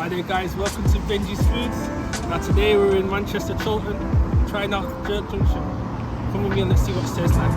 Hi there guys, welcome to Benji's Foods. Now today we're in Manchester, Chorlton, trying out Jerk Junction. Come with me and let's see what it tastes like.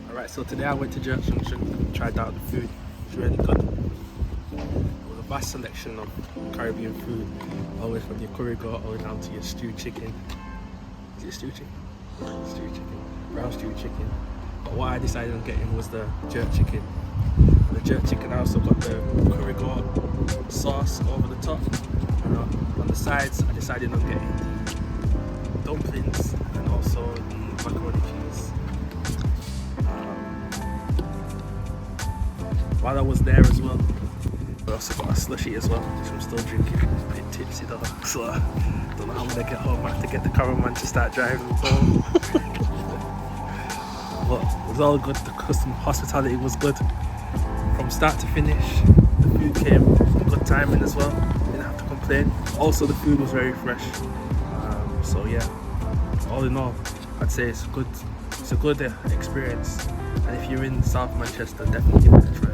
Alright, so today I went to Jerk Junction, tried out the food, it's really good. There was a vast selection of Caribbean food, always from your curry goat all the way down to your stewed chicken. Is it stewed chicken? Stewed chicken, brown stewed chicken. But what I decided on getting was the jerk chicken. The jerk chicken, I also got the curry goat sauce over the top. And on the sides, I decided on getting the dumplings and also the macaroni cheese. While I was there as well, I also got a slushie as well, which I'm still drinking. A bit tipsy though, so I don't know how I'm gonna get home. I have to get the caravan to start driving home. But it was all good. The customer hospitality was good from start to finish. The food came at good timing as well. Didn't have to complain. Also, the food was very fresh. So yeah, all in all, I'd say it's a good experience. And if you're in South Manchester, definitely give it a try.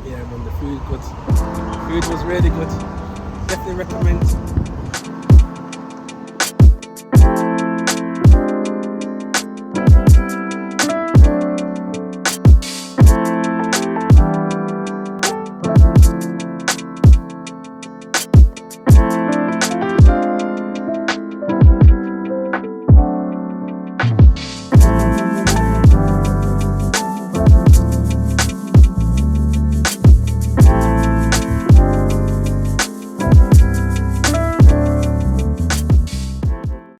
Yeah man, the food good. The food was really good. Definitely recommend